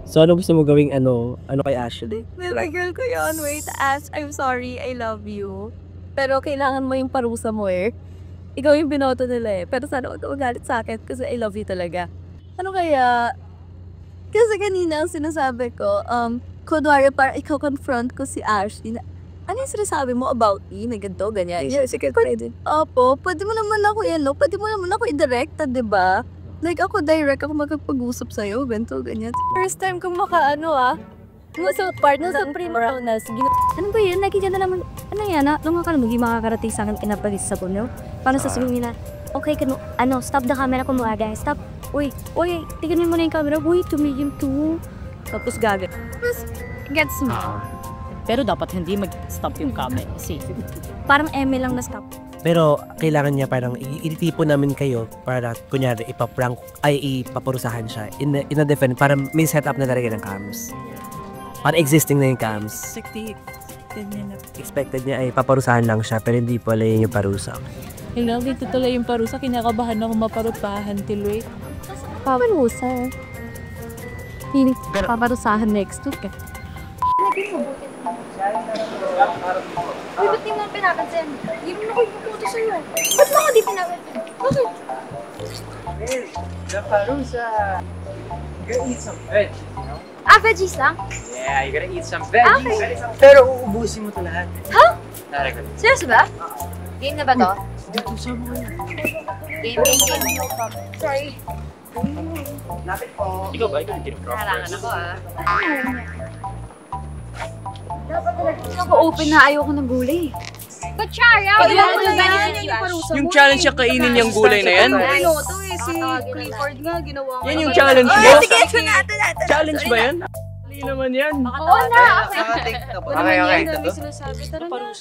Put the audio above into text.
So, ano gusto mo gawing ano kay Ashley? Nilagyan ko yun. Wait, Ash, I'm sorry, I love you. Pero kailangan mo yung parusa mo eh. Ikaw yung binoto nila eh. Pero sana huwag ka magalit sa akin kasi I love you talaga. Ano kaya? Kasi kanina ang sinasabi ko, kunwari para ikaw confront ko si Ashley na, ano yung sinasabi mo about me? May ganito, ganyan. Yeah, sige, pwede. Opo, pwede mo naman ako pwede mo naman ako i-directa, diba? Like ako direct, ako magpag-usap sa'yo, ganito, ganyan. First time kong nasa part, nasa prima na, ano ba yun? Lagi ka na naman, ano yan, nung ka na makakarating sa akin, pinapalis sa punyo. Paano sasabihin nila, okay, stop the camera ko mga guys, stop. Uy, tignan mo na yung camera, uy, tumigil to. Tapos gaga. Tapos, gets mo. Pero dapat hindi mag-stop yung camera kasi Parang eme lang na stop. Pero kailangan niya parang ititipon namin kayo para kunyari ipaprank ay ipaparusahan siya in a different para may setup na talaga ng cams. Para existing na yung cams. Expected niya ay paparusahan lang siya pero hindi pala yun yung parusa. Hello, dito tuloy yung parusa. Kinakabahan ako maparusahan, Tiloy. Paparusa. Hindi paparusahan next week. Uy, ba't di mo pinapansin? Di mo na ko ipupunta sa'yo. Ba't mo ako di pinapansin? Bakit? The parusa. You gotta eat some veg, you know? Veggies lang? Yeah, you gotta eat some veggies. Okay. Pero uubusin mo ito lahat. Ha? Talaga. Seryoso ba? Game na ba to? Dito, sama ko na. Game. No problem. Sorry. Lapit po. Ikaw ba? Ikaw yung Narangan ako Dapat talaga. Naka-open na ayoko ng gulay. But Chara, Yung challenge siya kainin yung gulay na yan? Ano to eh, si Clifford nga ginawa ko. Yan yung challenge mo? Sige, natin. Challenge ba yan? Hindi naman yan. Oo na, okay. Okay, okay. Dami sinasabi. Tara na.